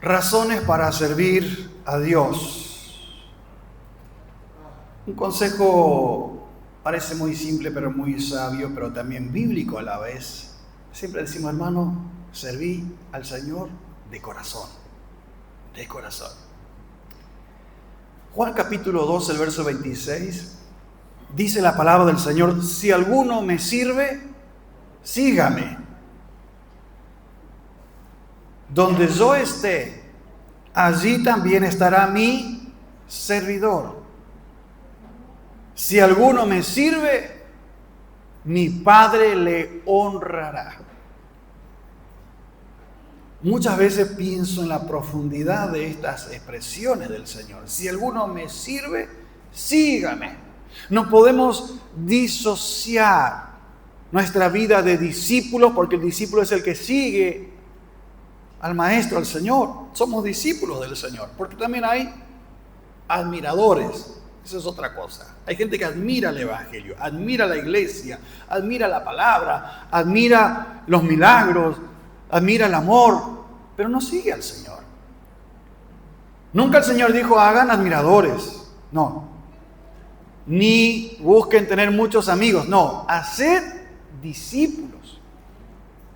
Razones para servir a Dios. Un consejo parece muy simple, pero muy sabio, pero también bíblico a la vez. Siempre decimos, hermano, serví al Señor de corazón. De corazón. Juan capítulo 2, el verso 26, dice la palabra del Señor: si alguno me sirve, sígame. Donde yo esté, allí también estará mi servidor. Si alguno me sirve, mi Padre le honrará. Muchas veces pienso en la profundidad de estas expresiones del Señor. Si alguno me sirve, sígame. No podemos disociar nuestra vida de discípulos, porque el discípulo es el que sigue al Maestro, al Señor. Somos discípulos del Señor, porque también hay admiradores. Eso es otra cosa. Hay gente que admira el Evangelio, admira la iglesia, admira la palabra, admira los milagros, admira el amor, pero no sigue al Señor. Nunca el Señor dijo: hagan admiradores. No. Ni busquen tener muchos amigos. No. Haced discípulos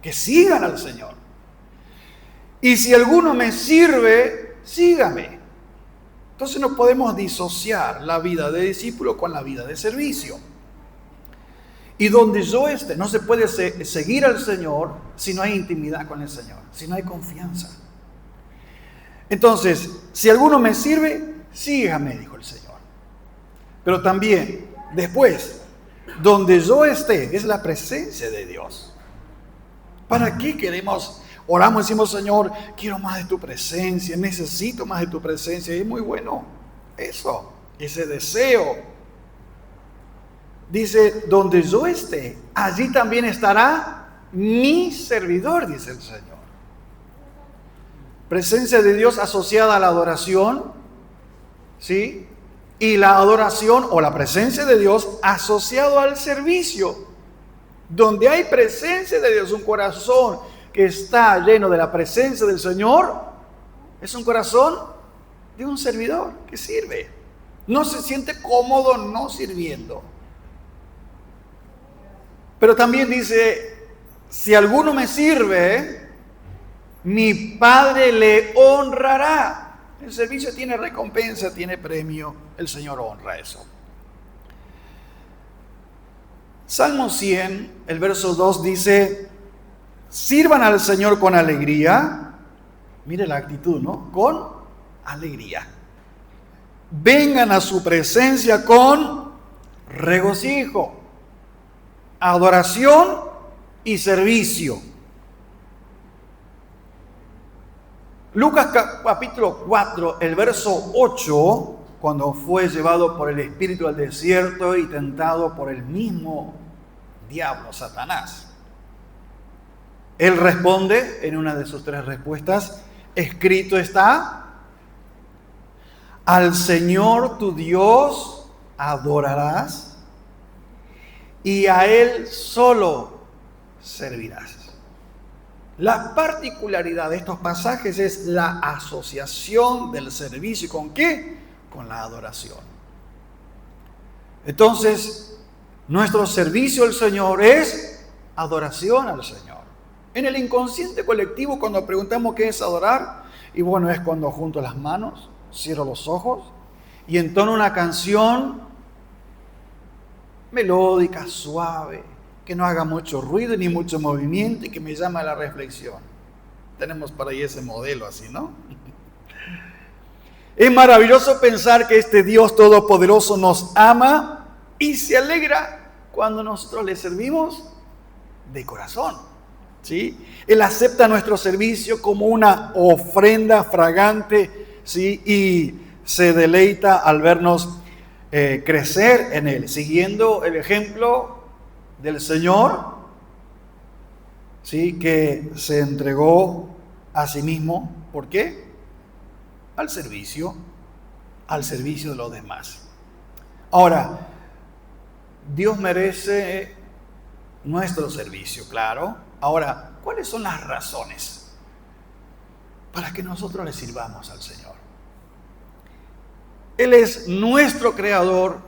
que sigan al Señor. Y si alguno me sirve, sígame. Entonces no podemos disociar la vida de discípulo con la vida de servicio. Y donde yo esté, no se puede seguir al Señor si no hay intimidad con el Señor, si no hay confianza. Entonces, si alguno me sirve, sígame, dijo el Señor. Pero también, después, donde yo esté, es la presencia de Dios. ¿Para qué queremos? Oramos y decimos: Señor, quiero más de tu presencia, necesito más de tu presencia. Y es muy bueno eso, ese deseo. Dice: donde yo esté, allí también estará mi servidor, dice el Señor. Presencia de Dios asociada a la adoración, ¿sí? Y la adoración o la presencia de Dios asociado al servicio. Donde hay presencia de Dios, un corazón que está lleno de la presencia del Señor, es un corazón de un servidor que sirve. No se siente cómodo no sirviendo. Pero también dice: si alguno me sirve, mi Padre le honrará. El servicio tiene recompensa, tiene premio. El Señor honra eso. Salmo 100, el verso 2 dice: sirvan al Señor con alegría. Mire la actitud, ¿no? Con alegría. Vengan a su presencia con regocijo, adoración y servicio. Lucas capítulo 4, el verso 8, cuando fue llevado por el Espíritu al desierto y tentado por el mismo diablo, Satanás. Él responde en una de sus tres respuestas: escrito está, al Señor tu Dios adorarás y a Él solo servirás. La particularidad de estos pasajes es la asociación del servicio. ¿Con qué? Con la adoración. Entonces, nuestro servicio al Señor es adoración al Señor. En el inconsciente colectivo, cuando preguntamos qué es adorar, y bueno, es cuando junto las manos, cierro los ojos y entono una canción melódica, suave, que no haga mucho ruido ni mucho movimiento y que me llame a la reflexión. Tenemos por ahí ese modelo así, ¿no? Es maravilloso pensar que este Dios todopoderoso nos ama y se alegra cuando nosotros le servimos de corazón, ¿sí? Él acepta nuestro servicio como una ofrenda fragante, ¿sí? Y se deleita al vernos crecer en Él, siguiendo el ejemplo del Señor, ¿sí? Que se entregó a sí mismo. ¿Por qué? Al servicio de los demás. Ahora, Dios merece nuestro servicio, claro. Ahora, ¿cuáles son las razones? para que nosotros le sirvamos al Señor. Él es nuestro creador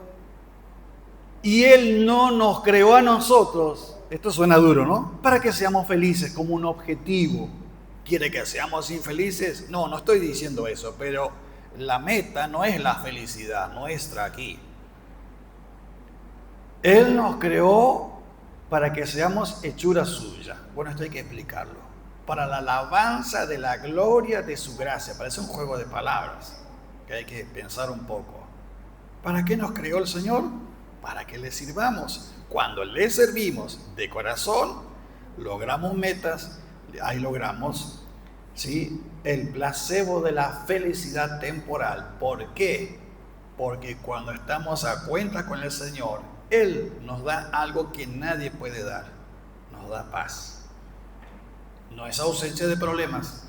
y Él no nos creó a nosotros, esto suena duro, ¿no? Para que seamos felices como un objetivo. ¿Quiere que seamos infelices? No, no estoy diciendo eso, pero la meta no es la felicidad nuestra aquí. Él nos creó para que seamos hechura suya. Bueno, esto hay que explicarlo. Para la alabanza de la gloria de su gracia. Parece un juego de palabras que hay que pensar un poco. ¿Para qué nos creó el Señor? Para que le sirvamos. Cuando le servimos de corazón, logramos metas, ahí logramos, ¿sí?, el placebo de la felicidad temporal. ¿Por qué? Porque cuando estamos a cuenta con el Señor, Él nos da algo que nadie puede dar. Nos da paz. No es ausencia de problemas,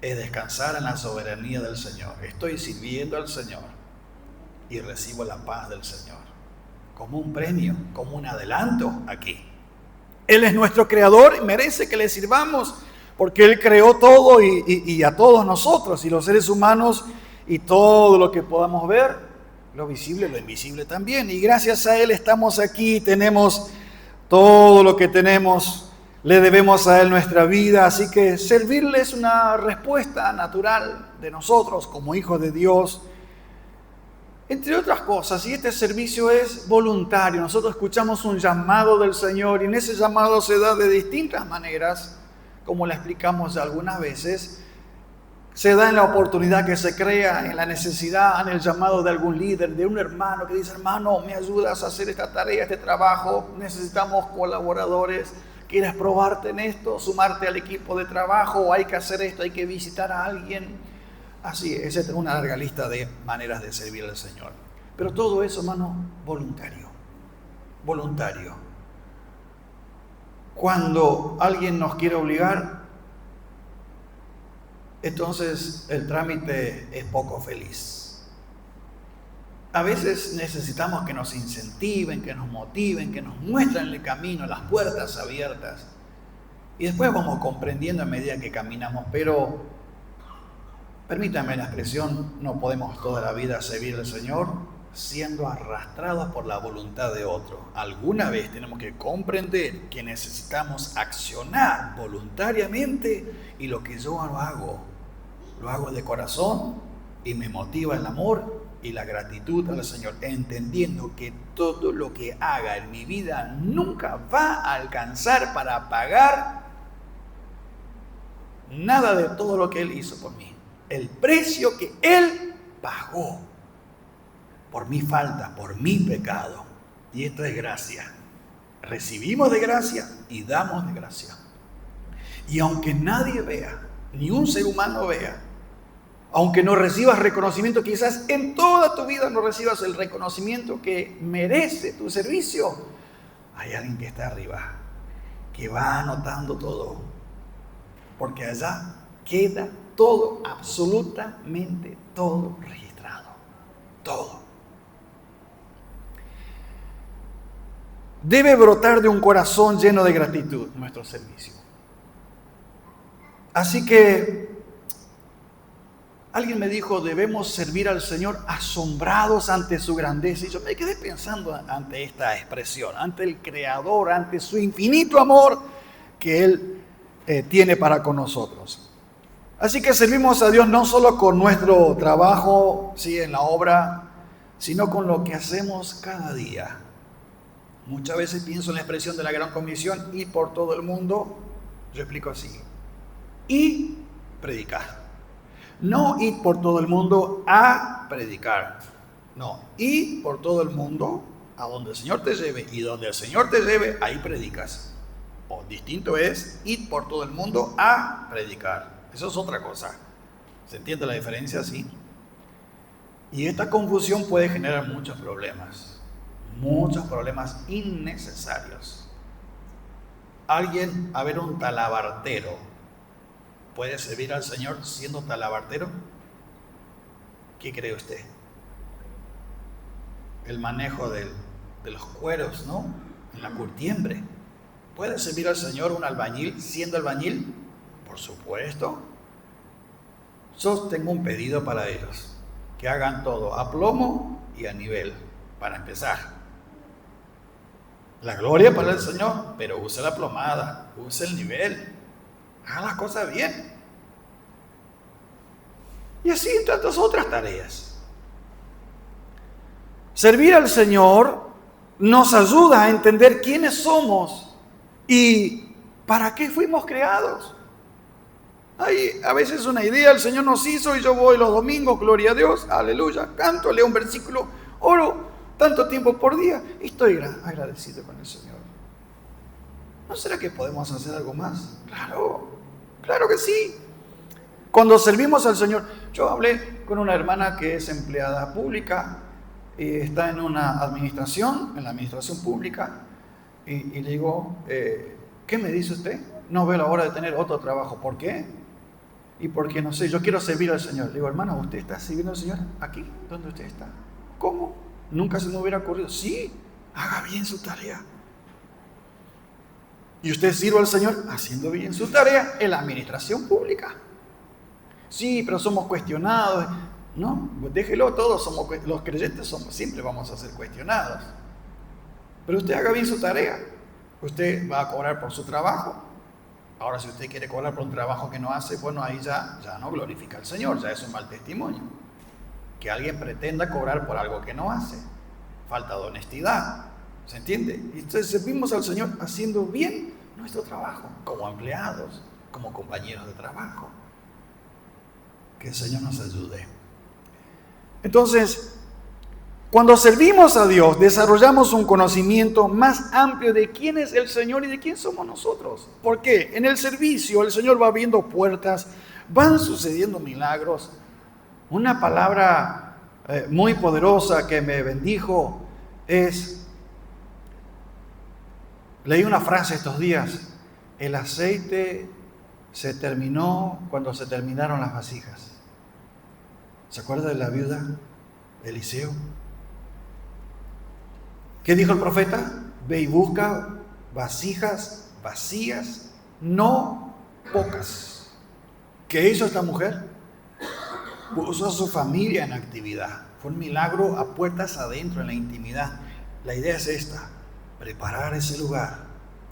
es descansar en la soberanía del Señor. Estoy sirviendo al Señor y recibo la paz del Señor como un premio, como un adelanto aquí. Él es nuestro creador y merece que le sirvamos porque Él creó todo y a todos nosotros y los seres humanos y todo lo que podamos ver, lo visible, lo invisible también. Y gracias a Él estamos aquí, tenemos todo lo que tenemos. Le debemos a Él nuestra vida, así que servirle es una respuesta natural de nosotros como hijos de Dios, entre otras cosas. Y este servicio es voluntario. Nosotros escuchamos un llamado del Señor y en ese llamado se da de distintas maneras, como le explicamos algunas veces. Se da en la oportunidad que se crea, en la necesidad, en el llamado de algún líder, de un hermano que dice: hermano, ¿me ayudas a hacer esta tarea, este trabajo? Necesitamos colaboradores. ¿Quieres probarte en esto? ¿Sumarte al equipo de trabajo? ¿O hay que hacer esto? ¿Hay que visitar a alguien? Así es, esa es una larga lista de maneras de servir al Señor. Pero todo eso, hermano, voluntario. Voluntario. Cuando alguien nos quiere obligar, entonces el trámite es poco feliz. A veces necesitamos que nos incentiven, que nos motiven, que nos muestren el camino, las puertas abiertas. Y después vamos comprendiendo a medida que caminamos. Pero, permítanme la expresión, no podemos toda la vida servir al Señor siendo arrastrados por la voluntad de otro. Alguna vez tenemos que comprender que necesitamos accionar voluntariamente y lo que yo lo hago de corazón y me motiva el amor y la gratitud al Señor, entendiendo que todo lo que haga en mi vida nunca va a alcanzar para pagar nada de todo lo que Él hizo por mí. El precio que Él pagó por mi falta, por mi pecado. Y esto es gracia. Recibimos de gracia y damos de gracia. Y aunque nadie vea, ni un ser humano vea, aunque no recibas reconocimiento, quizás en toda tu vida no recibas el reconocimiento que merece tu servicio, hay alguien que está arriba, que va anotando todo, porque allá queda todo, absolutamente todo registrado, todo. Debe brotar de un corazón lleno de gratitud nuestro servicio. Así que alguien me dijo: debemos servir al Señor asombrados ante su grandeza. Y yo me quedé pensando ante esta expresión, ante el Creador, ante su infinito amor que Él tiene para con nosotros. Así que servimos a Dios no solo con nuestro trabajo, sí, en la obra, sino con lo que hacemos cada día. Muchas veces pienso en la expresión de la Gran Comisión: ir por todo el mundo. Yo explico así: y predicar. No ir por todo el mundo a predicar. No, ir por todo el mundo a donde el Señor te lleve. Y donde el Señor te lleve, ahí predicas. O distinto es ir por todo el mundo a predicar. Eso es otra cosa. ¿Se entiende la diferencia? Sí. Y esta confusión puede generar muchos problemas innecesarios. Alguien, a ver, un talabartero, ¿puede servir al Señor siendo talabartero? ¿Qué cree usted? El manejo de los cueros, ¿no? En la curtiembre. ¿Puede servir al Señor un albañil siendo albañil? Por supuesto. Yo tengo un pedido para ellos, que hagan todo a plomo y a nivel, para empezar. La gloria para el Señor, pero use la plomada, use el nivel, haga las cosas bien. Y así en tantas otras tareas. Servir al Señor nos ayuda a entender quiénes somos y para qué fuimos creados. Hay a veces una idea, el Señor nos hizo y yo voy los domingos, gloria a Dios, aleluya, canto, leo un versículo, oro tanto tiempo por día y estoy agradecido con el Señor. ¿No será que podemos hacer algo más? Claro que sí. Cuando servimos al Señor, yo hablé con una hermana que es empleada pública y está en una administración, en la administración pública, y le digo, ¿qué me dice usted? No veo la hora de tener otro trabajo. ¿Por qué? Y porque no sé, yo quiero servir al Señor. Le digo, hermano, ¿usted está sirviendo al Señor aquí, donde usted está? ¿Cómo? Nunca se me hubiera ocurrido. Sí, haga bien su tarea. Y usted sirva al Señor haciendo bien su tarea en la administración pública. Sí, pero somos cuestionados. No, déjelo, todos somos, los creyentes siempre vamos a ser cuestionados. Pero usted haga bien su tarea. Usted va a cobrar por su trabajo. Ahora, si usted quiere cobrar por un trabajo que no hace, bueno, ahí ya no glorifica al Señor, ya es un mal testimonio. Que alguien pretenda cobrar por algo que no hace. Falta de honestidad. ¿Se entiende? Y entonces servimos al Señor haciendo bien nuestro trabajo, como empleados, como compañeros de trabajo. Que el Señor nos ayude. Entonces, cuando servimos a Dios, desarrollamos un conocimiento más amplio de quién es el Señor y de quién somos nosotros. ¿Por qué? En el servicio el Señor va abriendo puertas, van sucediendo milagros. Una palabra muy poderosa que me bendijo es, leí una frase estos días, el aceite se terminó cuando se terminaron las vasijas. ¿Se acuerda de la viuda de Eliseo? ¿Qué dijo el profeta? Ve y busca vasijas vacías, no pocas. ¿Qué hizo esta mujer? Puso a su familia en actividad. Fue un milagro a puertas adentro, en la intimidad. La idea es esta, preparar ese lugar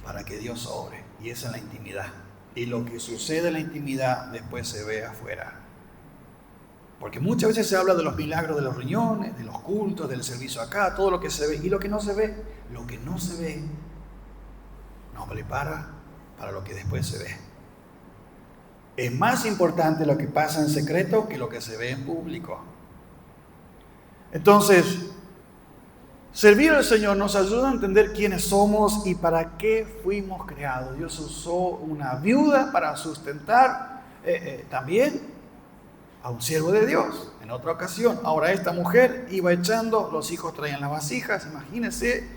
para que Dios obre, y es en la intimidad. Y lo que sucede en la intimidad después se ve afuera. Porque muchas veces se habla de los milagros de los riñones, de los cultos, del servicio acá, todo lo que se ve. Y lo que no se ve, nos prepara para lo que después se ve. Es más importante lo que pasa en secreto que lo que se ve en público. Entonces, servir al Señor nos ayuda a entender quiénes somos y para qué fuimos creados. Dios usó una viuda para sustentar también a un siervo de Dios en otra ocasión. Ahora esta mujer iba echando, los hijos traían las vasijas. Imagínense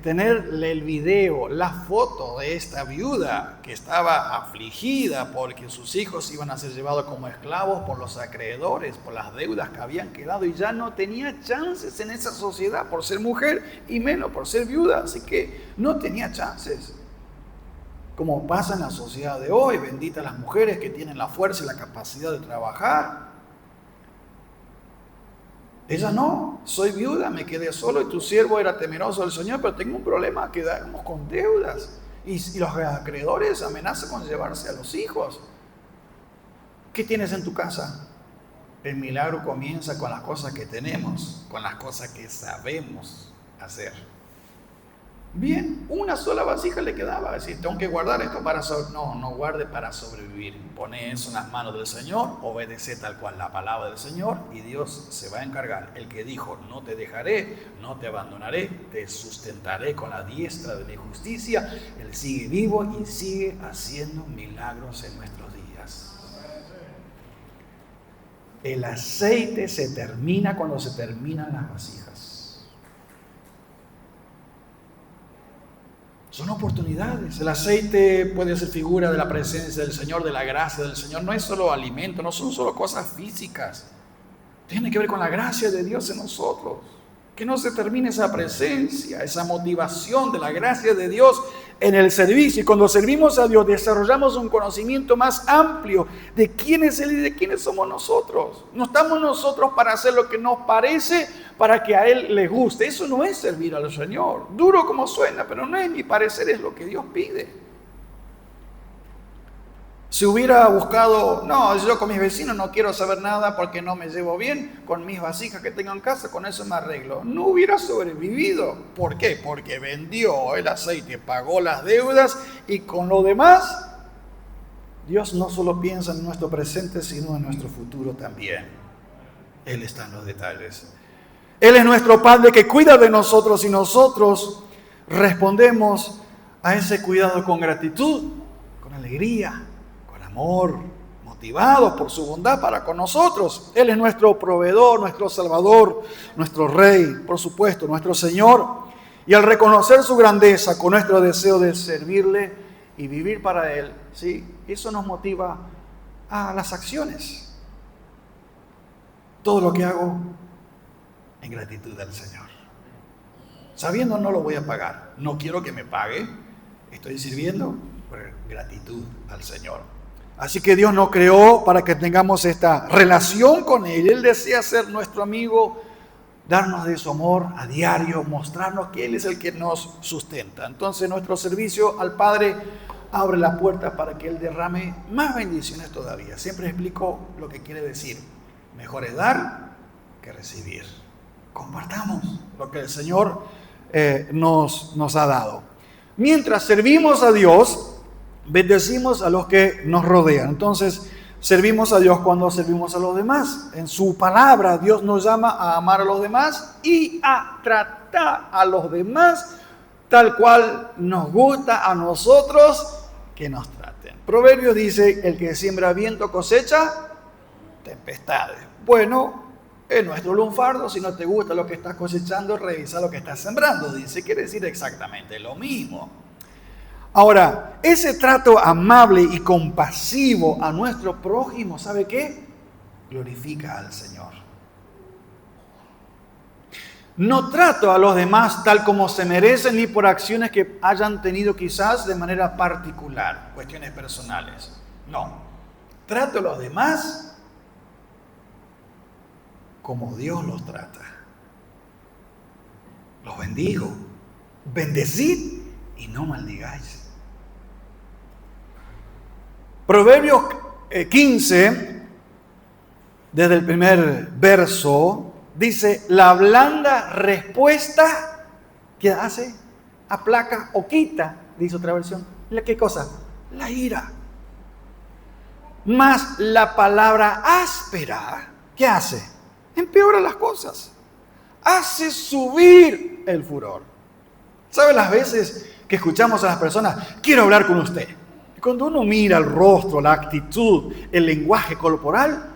tenerle el video, la foto de esta viuda que estaba afligida porque sus hijos iban a ser llevados como esclavos por los acreedores, por las deudas que habían quedado, y ya no tenía chances en esa sociedad por ser mujer y menos por ser viuda. Así que no tenía chances. Como pasa en la sociedad de hoy, benditas las mujeres que tienen la fuerza y la capacidad de trabajar. Ella no, soy viuda, me quedé solo y tu siervo era temeroso del Señor, pero tengo un problema, quedamos con deudas. Y los acreedores amenazan con llevarse a los hijos. ¿Qué tienes en tu casa? El milagro comienza con las cosas que tenemos, con las cosas que sabemos hacer. Bien, una sola vasija le quedaba. Es decir, tengo que guardar esto para sobrevivir. No guarde para sobrevivir. Pone eso en las manos del Señor, obedece tal cual la palabra del Señor y Dios se va a encargar. El que dijo, no te dejaré, no te abandonaré, te sustentaré con la diestra de mi justicia. Él sigue vivo y sigue haciendo milagros en nuestros días. El aceite se termina cuando se terminan las vasijas. Son oportunidades. El aceite puede ser figura de la presencia del Señor, de la gracia del Señor. No es solo alimento, no son solo cosas físicas. Tiene que ver con la gracia de Dios en nosotros. Que no se termine esa presencia, esa motivación de la gracia de Dios en el servicio. Y cuando servimos a Dios, desarrollamos un conocimiento más amplio de quién es Él y de quiénes somos nosotros. No estamos nosotros para hacer lo que nos parece para que a Él le guste. Eso no es servir al Señor. Duro como suena, pero no es mi parecer, es lo que Dios pide. Si hubiera buscado, no, yo con mis vecinos no quiero saber nada porque no me llevo bien, con mis vasijas que tengo en casa, con eso me arreglo. No hubiera sobrevivido. ¿Por qué? Porque vendió el aceite, pagó las deudas y con lo demás, Dios no solo piensa en nuestro presente, sino en nuestro futuro también. Él está en los detalles. Él es nuestro Padre que cuida de nosotros y nosotros respondemos a ese cuidado con gratitud, con alegría, amor, motivados por su bondad para con nosotros. Él es nuestro proveedor, nuestro salvador, nuestro rey, por supuesto, nuestro Señor. Y al reconocer su grandeza con nuestro deseo de servirle y vivir para Él, ¿sí? Eso nos motiva a las acciones. Todo lo que hago en gratitud al Señor. Sabiendo no lo voy a pagar. No quiero que me pague. Estoy sirviendo por gratitud al Señor. Así que Dios nos creó para que tengamos esta relación con Él. Él desea ser nuestro amigo, darnos de su amor a diario, mostrarnos que Él es el que nos sustenta. Entonces nuestro servicio al Padre abre la puerta para que Él derrame más bendiciones todavía. Siempre explico lo que quiere decir. Mejor es dar que recibir. Compartamos lo que el Señor nos ha dado. Mientras servimos a Dios, bendecimos a los que nos rodean. Entonces, servimos a Dios cuando servimos a los demás. En su palabra, Dios nos llama a amar a los demás y a tratar a los demás tal cual nos gusta a nosotros que nos traten. Proverbios dice, el que siembra viento cosecha tempestades. Bueno, es nuestro lunfardo. Si no te gusta lo que estás cosechando, revisa lo que estás sembrando. Dice, quiere decir exactamente lo mismo. Ahora, ese trato amable y compasivo a nuestro prójimo, ¿sabe qué? Glorifica al Señor. No trato a los demás tal como se merecen ni por acciones que hayan tenido quizás de manera particular, cuestiones personales. No, trato a los demás como Dios los trata. Los bendigo. Bendecid y no maldigáis. Proverbios 15, desde el primer verso, dice, la blanda respuesta, ¿qué hace? Aplaca o quita, dice otra versión. ¿Qué cosa? La ira. Mas la palabra áspera, ¿qué hace? Empeora las cosas. Hace subir el furor. ¿Sabe las veces que escuchamos a las personas, quiero hablar con usted? Cuando uno mira el rostro, la actitud, el lenguaje corporal,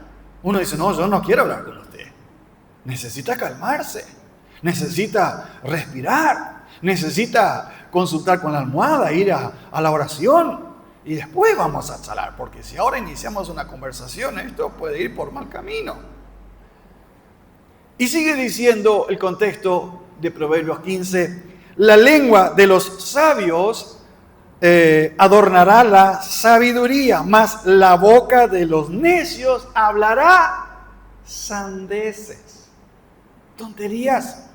uno dice, no, yo no quiero hablar con usted. Necesita calmarse, necesita respirar, necesita consultar con la almohada, ir a la oración y después vamos a charlar, porque si ahora iniciamos una conversación, esto puede ir por mal camino. Y sigue diciendo el contexto de Proverbios 15, la lengua de los sabios adornará la sabiduría, mas la boca de los necios hablará sandeces, tonterías.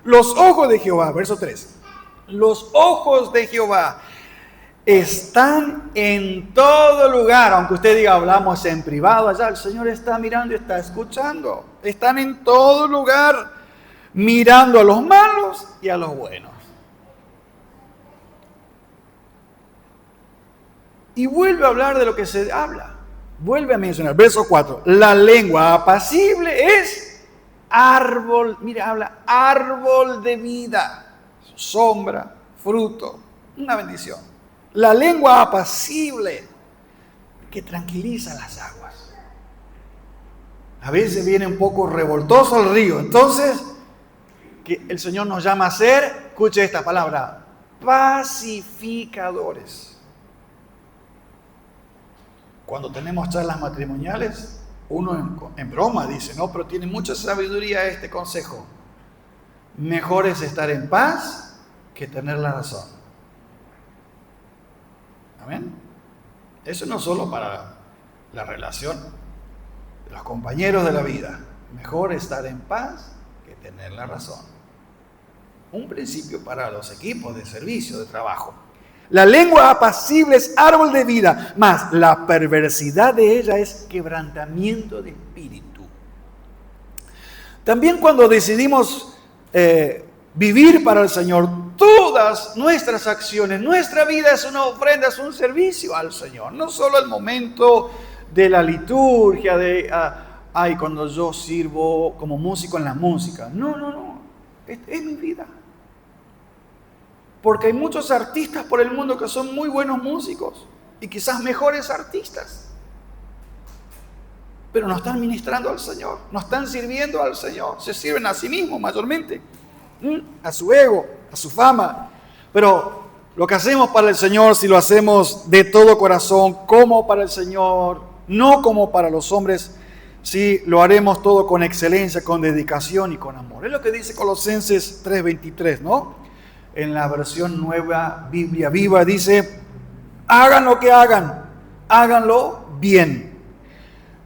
Los ojos de Jehová, verso 3, los ojos de Jehová están en todo lugar. Aunque usted diga, hablamos en privado allá, el Señor está mirando y está escuchando. Están en todo lugar, mirando a los malos y a los buenos. Y vuelve a hablar de lo que se habla. Vuelve a mencionar, verso 4. La lengua apacible es árbol, mira, habla árbol de vida, sombra, fruto, una bendición. La lengua apacible que tranquiliza las aguas. A veces viene un poco revoltoso el río, entonces que el Señor nos llama a ser, escuche esta palabra, pacificadores. Cuando tenemos charlas matrimoniales, uno en broma dice, no, pero tiene mucha sabiduría este consejo. Mejor es estar en paz que tener la razón. Amén. Eso no solo para la relación de los compañeros de la vida. Mejor estar en paz que tener la razón. Un principio para los equipos de servicio, de trabajo. La lengua apacible es árbol de vida, mas la perversidad de ella es quebrantamiento de espíritu. También cuando decidimos vivir para el Señor, todas nuestras acciones, nuestra vida es una ofrenda, es un servicio al Señor. No solo el momento de la liturgia, cuando yo sirvo como músico en la música. No. Es mi vida. Porque hay muchos artistas por el mundo que son muy buenos músicos y quizás mejores artistas. Pero no están ministrando al Señor, no están sirviendo al Señor. Se sirven a sí mismos mayormente, a su ego, a su fama. Pero lo que hacemos para el Señor, si lo hacemos de todo corazón, como para el Señor, no como para los hombres, si lo haremos todo con excelencia, con dedicación y con amor. Es lo que dice Colosenses 3:23, ¿no? En la versión nueva Biblia Viva dice: hagan lo que hagan, háganlo bien,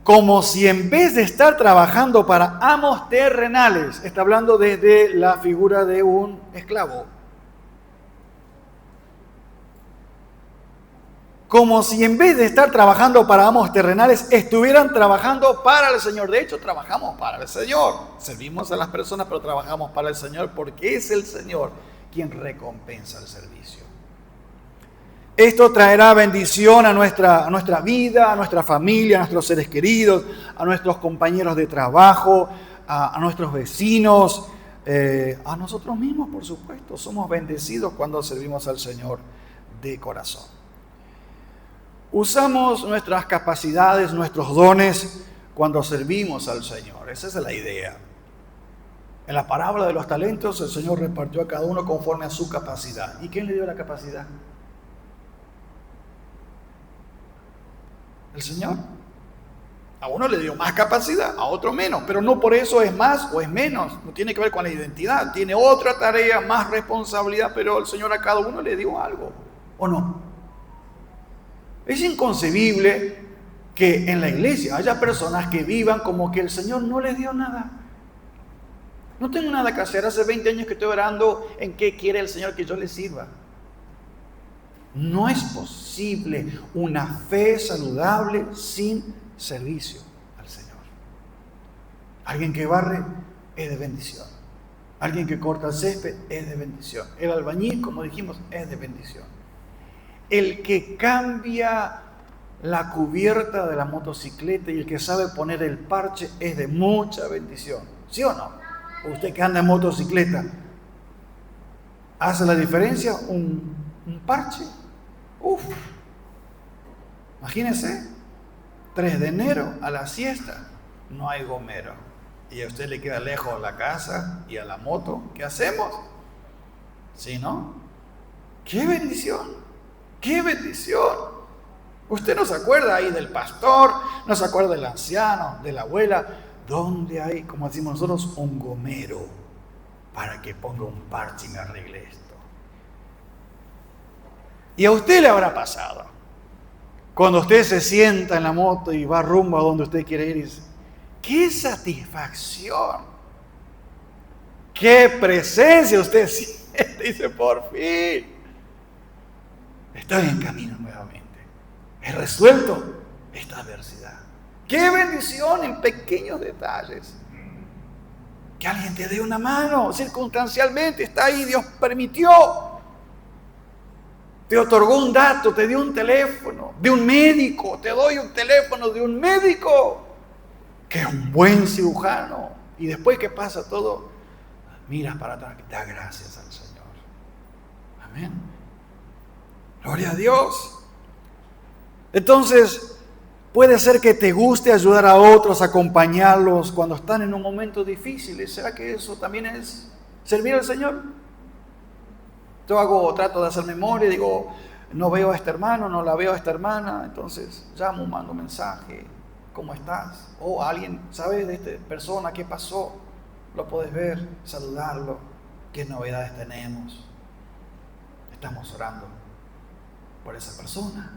como si en vez de estar trabajando para amos terrenales, está hablando desde la figura de un esclavo, como si en vez de estar trabajando para amos terrenales, estuvieran trabajando para el Señor. De hecho, trabajamos para el Señor, servimos a las personas, pero trabajamos para el Señor porque es el Señor quien recompensa el servicio. Esto traerá bendición a nuestra vida, a nuestra familia, a nuestros seres queridos, a nuestros compañeros de trabajo, a nuestros vecinos, a nosotros mismos, por supuesto. Somos bendecidos cuando servimos al Señor de corazón. Usamos nuestras capacidades, nuestros dones cuando servimos al Señor. Esa es la idea. En la parábola de los talentos, el Señor repartió a cada uno conforme a su capacidad. ¿Y quién le dio la capacidad? El Señor. A uno le dio más capacidad, a otro menos, pero no por eso es más o es menos. No tiene que ver con la identidad. Tiene otra tarea, más responsabilidad, pero el Señor a cada uno le dio algo. ¿O no? Es inconcebible que en la iglesia haya personas que vivan como que el Señor no les dio nada. No tengo nada que hacer, hace 20 años que estoy orando en qué quiere el Señor que yo le sirva. No es posible una fe saludable sin servicio al Señor. Alguien que barre es de bendición. Alguien que corta el césped es de bendición. El albañil, como dijimos, es de bendición. El que cambia la cubierta de la motocicleta y el que sabe poner el parche es de mucha bendición. ¿Sí o no? Usted que anda en motocicleta, ¿hace la diferencia un parche? Uf, imagínese, 3 de enero a la siesta, no hay gomero. Y a usted le queda lejos la casa y a la moto, ¿qué hacemos? ¿Sí, no? ¡Qué bendición! ¡Qué bendición! Usted no se acuerda ahí del pastor, no se acuerda del anciano, de la abuela. ¿Dónde hay, como decimos nosotros, un gomero para que ponga un parche y me arregle esto? Y a usted le habrá pasado. Cuando usted se sienta en la moto y va rumbo a donde usted quiere ir y dice: ¡qué satisfacción! ¡Qué presencia usted siente! Dice: por fin estoy en camino nuevamente. He resuelto esta adversidad. ¡Qué bendición en pequeños detalles! Que alguien te dé una mano, circunstancialmente, está ahí, Dios permitió. Te otorgó un dato, te dio un teléfono de un médico, te doy un teléfono de un médico, que es un buen cirujano. Y después que pasa todo, miras para atrás y da gracias al Señor. Amén. Gloria a Dios. Entonces, puede ser que te guste ayudar a otros, acompañarlos cuando están en un momento difícil. ¿Será que eso también es servir al Señor? Yo trato de hacer memoria, digo, no veo a este hermano, no la veo a esta hermana, entonces llamo, mando mensaje, ¿cómo estás? O alguien, ¿sabes de esta persona qué pasó? Lo puedes ver, saludarlo, ¿qué novedades tenemos? Estamos orando. por esa persona.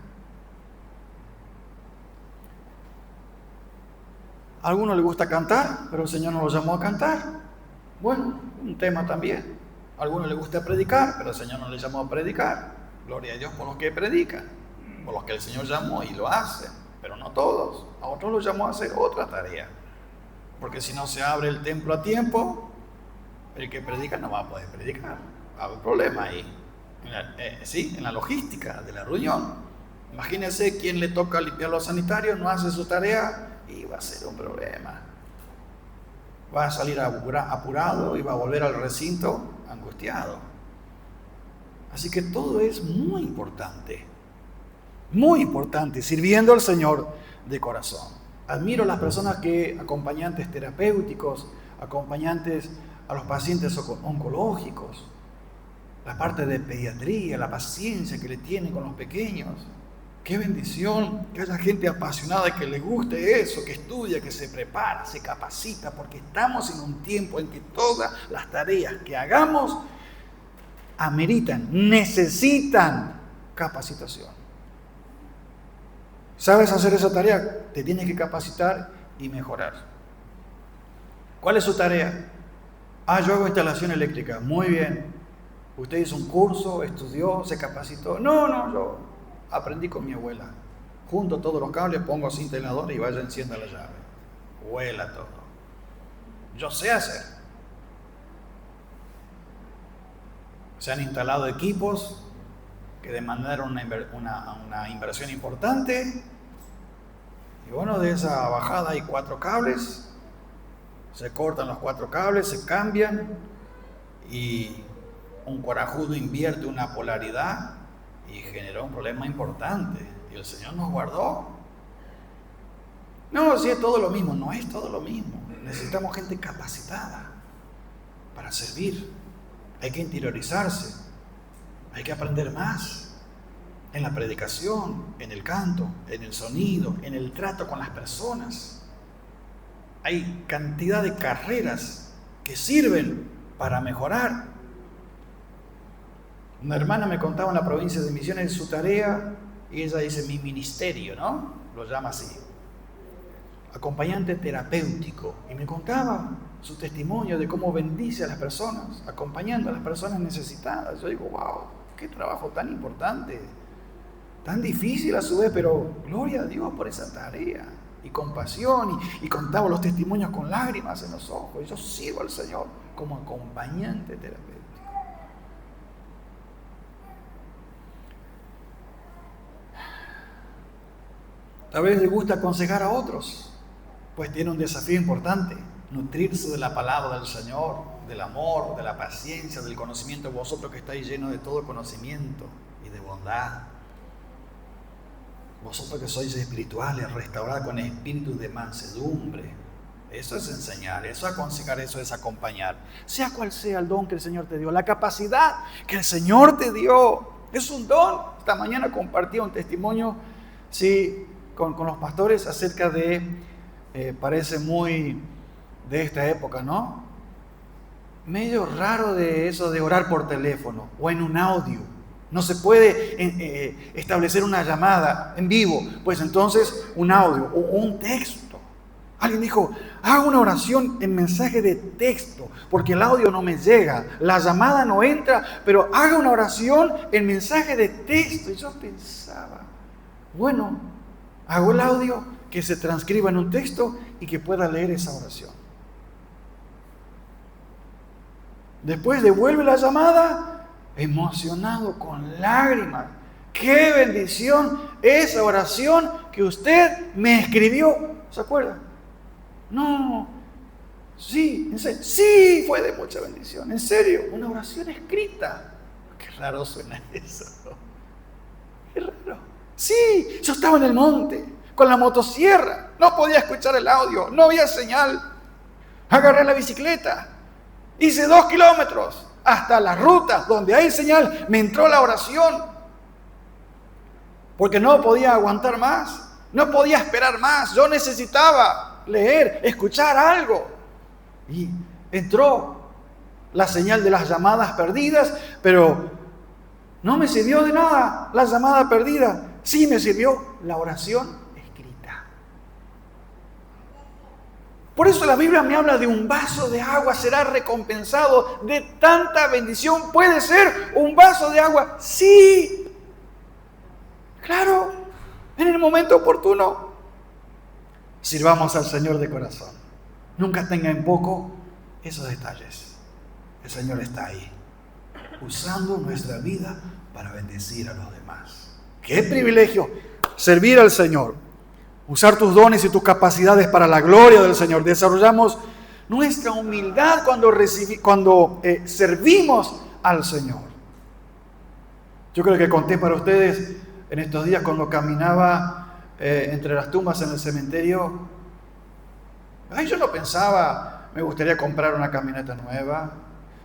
A alguno le gusta cantar, pero el Señor no lo llamó a cantar. Bueno, un tema también. A alguno le gusta predicar, pero el Señor no le llamó a predicar. Gloria a Dios por los que predican, por los que el Señor llamó y lo hacen, pero no todos. A otros los llamó a hacer otra tarea. Porque si no se abre el templo a tiempo, el que predica no va a poder predicar. Va a haber problema ahí. En la logística de la reunión. Imagínense quién le toca limpiar los sanitarios, no hace su tarea y va a ser un problema. Va a salir apurado y va a volver al recinto angustiado. Así que todo es muy importante, sirviendo al Señor de corazón. Admiro a las personas acompañantes terapéuticos, acompañantes a los pacientes oncológicos, la parte de pediatría, la paciencia que le tienen con los pequeños. Qué bendición que haya gente apasionada que le guste eso, que estudia, que se prepara, se capacita, porque estamos en un tiempo en que todas las tareas que hagamos necesitan capacitación. ¿Sabes hacer esa tarea? Te tienes que capacitar y mejorar. ¿Cuál es su tarea? Yo hago instalación eléctrica. Muy bien. ¿Usted hizo un curso, estudió, se capacitó? No, yo aprendí con mi abuela. Junto todos los cables, pongo cinta aisladora y vaya, encienda la llave. Vuela todo. Yo sé hacer. Se han instalado equipos que demandaron una inversión importante. Y bueno, de esa bajada hay 4 cables. Se cortan los 4 cables, se cambian y un corajudo invierte una polaridad y generó un problema importante. Y el Señor nos guardó. No, si es todo lo mismo. No es todo lo mismo. Necesitamos gente capacitada para servir. Hay que interiorizarse. Hay que aprender más en la predicación, en el canto, en el sonido, en el trato con las personas. Hay cantidad de carreras que sirven para mejorar. Una hermana me contaba en la provincia de Misiones su tarea, y ella dice mi ministerio, ¿no? Lo llama así. Acompañante terapéutico. Y me contaba su testimonio de cómo bendice a las personas, acompañando a las personas necesitadas. Yo digo, wow, qué trabajo tan importante, tan difícil a su vez, pero gloria a Dios por esa tarea. Y compasión, y contaba los testimonios con lágrimas en los ojos. Yo sirvo al Señor como acompañante terapéutico. Tal vez le gusta aconsejar a otros, pues tiene un desafío importante: nutrirse de la palabra del Señor, del amor, de la paciencia, del conocimiento. Vosotros que estáis llenos de todo conocimiento y de bondad. Vosotros que sois espirituales, restaurad con espíritu de mansedumbre. Eso es enseñar, eso es aconsejar, eso es acompañar. Sea cual sea el don que el Señor te dio, la capacidad que el Señor te dio, es un don. Esta mañana compartía un testimonio, sí, con los pastores acerca de, parece muy de esta época, ¿no? Medio raro de eso de orar por teléfono o en un audio. No se puede establecer una llamada en vivo, pues entonces un audio o un texto. Alguien dijo, haga una oración en mensaje de texto, porque el audio no me llega, la llamada no entra, pero haga una oración en mensaje de texto. Y yo pensaba, bueno, hago el audio, que se transcriba en un texto y que pueda leer esa oración. Después devuelve la llamada, emocionado, con lágrimas. ¡Qué bendición esa oración que usted me escribió! ¿Se acuerda? No, sí, en serio, sí, fue de mucha bendición. En serio, una oración escrita. Qué raro suena eso. Qué raro. Sí, yo estaba en el monte con la motosierra, no podía escuchar el audio, no había señal. Agarré la bicicleta, hice 2 kilómetros hasta la ruta donde hay señal, me entró la oración, porque no podía aguantar más, no podía esperar más, yo necesitaba leer, escuchar algo. Y entró la señal de las llamadas perdidas, pero No me sirvió de nada la llamada perdida. Sí me sirvió la oración escrita. Por eso la Biblia me habla de un vaso de agua será recompensado de tanta bendición. ¿Puede ser un vaso de agua? Sí. Claro, en el momento oportuno. Sirvamos al Señor de corazón. Nunca tenga en poco esos detalles. El Señor está ahí, usando nuestra vida para bendecir a los demás. ¡Qué privilegio! Servir al Señor. Usar tus dones y tus capacidades para la gloria del Señor. Desarrollamos nuestra humildad cuando servimos al Señor. Yo creo que conté para ustedes en estos días cuando caminaba entre las tumbas en el cementerio. Yo no pensaba, me gustaría comprar una camioneta nueva.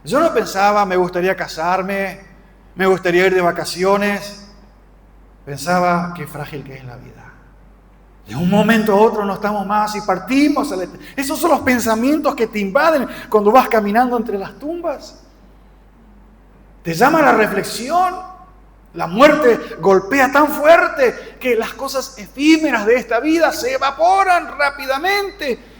Yo no pensaba, me gustaría casarme, me gustaría ir de vacaciones. Pensaba, qué frágil que es la vida. De un momento a otro no estamos más y partimos. Esos son los pensamientos que te invaden cuando vas caminando entre las tumbas. Te llama a la reflexión. La muerte golpea tan fuerte que las cosas efímeras de esta vida se evaporan rápidamente.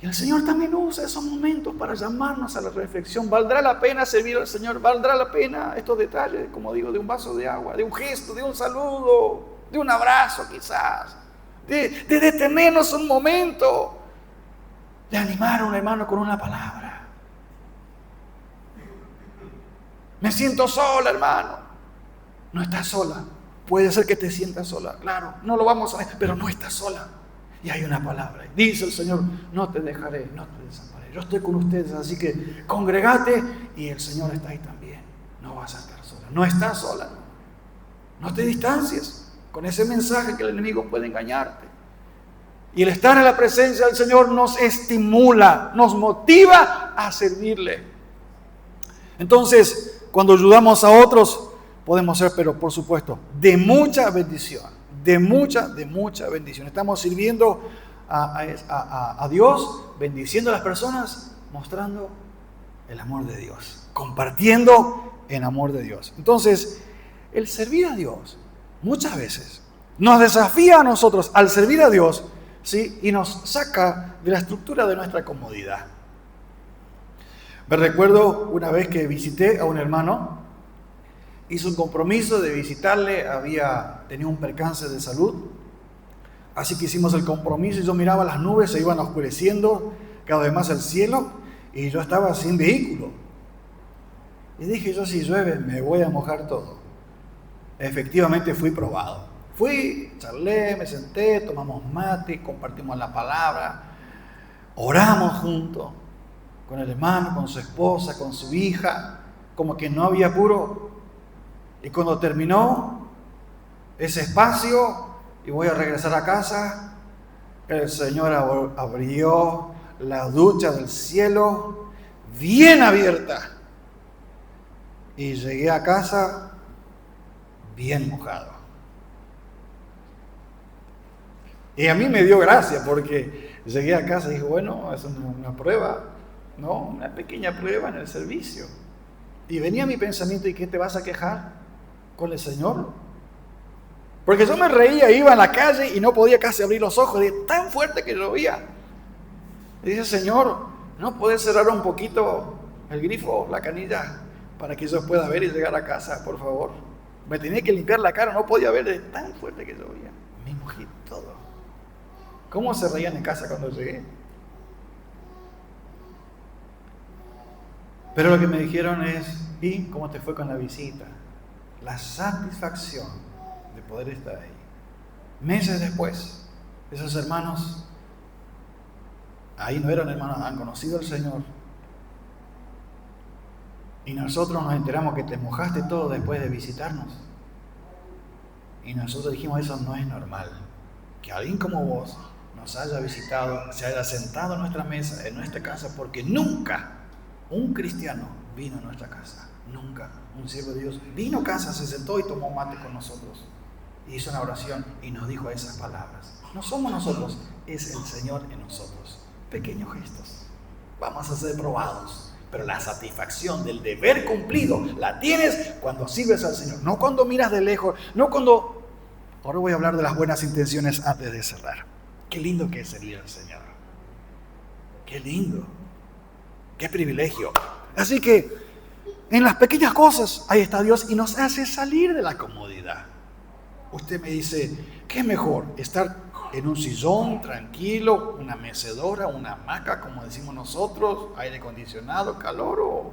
Y el Señor también usa esos momentos para llamarnos a la reflexión. ¿Valdrá la pena servir al Señor? ¿Valdrá la pena estos detalles, como digo, de un vaso de agua, de un gesto, de un saludo, de un abrazo quizás? De detenernos un momento, de animar a un hermano con una palabra. Me siento sola, hermano. No estás sola. Puede ser que te sientas sola. Claro, no lo vamos a ver, pero no estás sola. Y hay una palabra. Dice el Señor, no te dejaré, no te desampararé. Yo estoy con ustedes, así que congregate y el Señor está ahí también. No vas a estar sola. No estás sola. No te distancies con ese mensaje que el enemigo puede engañarte. Y el estar en la presencia del Señor nos estimula, nos motiva a servirle. Entonces, cuando ayudamos a otros, podemos ser, pero por supuesto, de mucha bendición. De mucha bendición. Estamos sirviendo a Dios, bendiciendo a las personas, mostrando el amor de Dios, compartiendo el amor de Dios. Entonces, el servir a Dios muchas veces nos desafía a nosotros al servir a Dios, ¿sí? Y nos saca de la estructura de nuestra comodidad. Me recuerdo una vez que visité a un hermano. Hizo un compromiso de visitarle, había tenido un percance de salud, así que hicimos el compromiso y yo miraba las nubes, se iban oscureciendo cada vez más el cielo y yo estaba sin vehículo. Y dije, yo si llueve me voy a mojar todo. Efectivamente fui probado. Fui, charlé, me senté, tomamos mate, compartimos la palabra, oramos juntos con el hermano, con su esposa, con su hija, como que no había apuro. Y cuando terminó ese espacio y voy a regresar a casa, el Señor abrió la ducha del cielo bien abierta. Y llegué a casa bien mojado. Y a mí me dio gracia porque llegué a casa y dije, bueno, es una prueba, ¿no? Una pequeña prueba en el servicio. Y venía mi pensamiento, ¿y qué te vas a quejar con el Señor? Porque yo me reía, iba a la calle y no podía casi abrir los ojos, de tan fuerte que llovía. Y dije, Señor, ¿no puedes cerrar un poquito el grifo, la canilla, para que yo pueda ver y llegar a casa, por favor? Me tenía que limpiar la cara, no podía ver de tan fuerte que llovía. Me mojé todo. ¿Cómo se reían en casa cuando llegué? Pero lo que me dijeron es, ¿y cómo te fue con la visita? La satisfacción de poder estar ahí. Meses después, esos hermanos, ahí no eran hermanos, han conocido al Señor. Y nosotros nos enteramos que te mojaste todo después de visitarnos. Y nosotros dijimos, eso no es normal. Que alguien como vos nos haya visitado, se haya sentado en nuestra mesa, en nuestra casa, porque nunca un cristiano vino a nuestra casa. Nunca un siervo de Dios vino a casa, se sentó y tomó mate con nosotros. Hizo una oración y nos dijo esas palabras. No somos nosotros, es el Señor en nosotros. Pequeños gestos. Vamos a ser probados. Pero la satisfacción del deber cumplido la tienes cuando sirves al Señor. No cuando miras de lejos, no cuando... Ahora voy a hablar de las buenas intenciones antes de cerrar. Qué lindo que es servir al Señor. Qué lindo. Qué privilegio. Así que en las pequeñas cosas ahí está Dios y nos hace salir de la comodidad. Usted me dice, ¿qué es mejor? ¿Estar en un sillón tranquilo, una mecedora, una hamaca, como decimos nosotros, aire acondicionado, calor? O...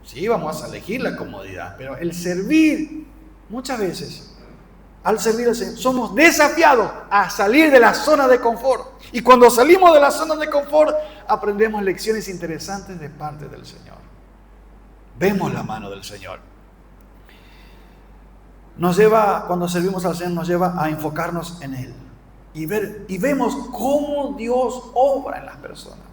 Sí, vamos a elegir la comodidad, pero el servir, muchas veces, al servir al Señor, somos desafiados a salir de la zona de confort. Y cuando salimos de la zona de confort, aprendemos lecciones interesantes de parte del Señor. Vemos la mano del Señor. Nos lleva, cuando servimos al Señor, nos lleva a enfocarnos en Él. Y vemos cómo Dios obra en las personas.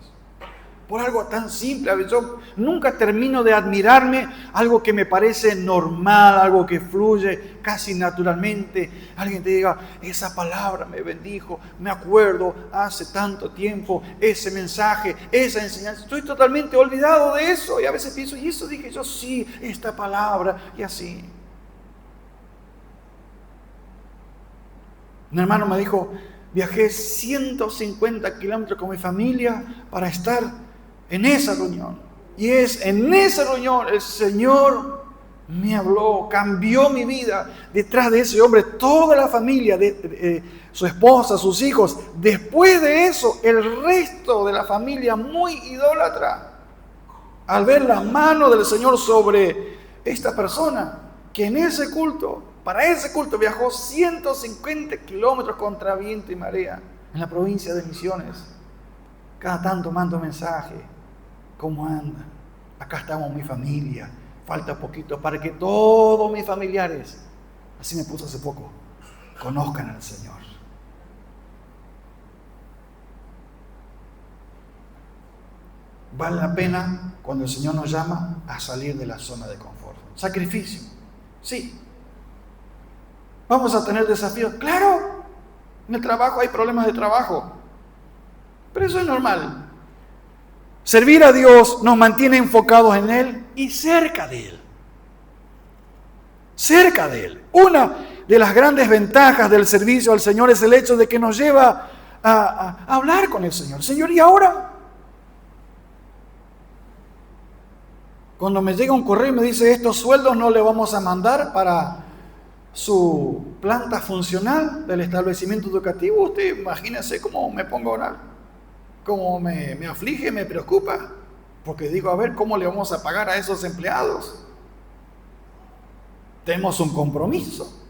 Por algo tan simple. Yo nunca termino de admirarme algo que me parece normal, algo que fluye casi naturalmente. Alguien te diga, esa palabra me bendijo, me acuerdo hace tanto tiempo, ese mensaje, esa enseñanza. Estoy totalmente olvidado de eso. Y a veces pienso, y eso dije yo, sí, esta palabra, y así. Un hermano me dijo, viajé 150 kilómetros con mi familia para estar en esa reunión. Y es en esa reunión el Señor me habló, cambió mi vida. Detrás de ese hombre, toda la familia, su esposa, sus hijos. Después de eso, el resto de la familia muy idólatra. Al ver la mano del Señor sobre esta persona, que en ese culto, para ese culto viajó 150 kilómetros contra viento y marea en la provincia de Misiones. Cada tanto mando mensaje. ¿Cómo anda? Acá estamos mi familia. Falta poquito para que todos mis familiares, así me puso hace poco, conozcan al Señor. Vale la pena cuando el Señor nos llama a salir de la zona de confort. Sacrificio. Sí. ¿Vamos a tener desafíos? Claro, en el trabajo hay problemas de trabajo, pero eso es normal. Servir a Dios nos mantiene enfocados en Él y cerca de Él. Cerca de Él. Una de las grandes ventajas del servicio al Señor es el hecho de que nos lleva a hablar con el Señor. Señor, ¿y ahora? Cuando me llega un correo y me dice, estos sueldos no le vamos a mandar para su planta funcional del establecimiento educativo, usted imagínese cómo me pongo a orar, cómo me aflige, me preocupa, porque digo, a ver, ¿cómo le vamos a pagar a esos empleados? Tenemos un compromiso.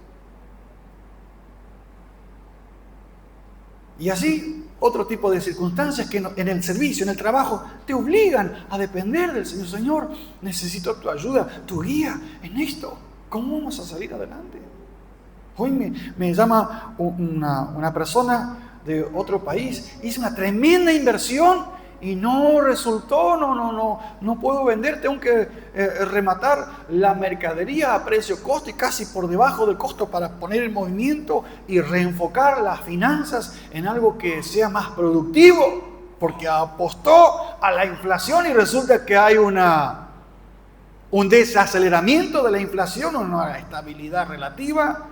Y así, otro tipo de circunstancias que en el servicio, en el trabajo, te obligan a depender del Señor. Señor, necesito tu ayuda, tu guía en esto. ¿Cómo vamos a salir adelante? Hoy me llama una persona de otro país, hizo una tremenda inversión y no resultó, no puedo vender, tengo que rematar la mercadería a precio costo y casi por debajo del costo para poner en movimiento y reenfocar las finanzas en algo que sea más productivo, porque apostó a la inflación y resulta que hay un desaceleramiento de la inflación, una estabilidad relativa.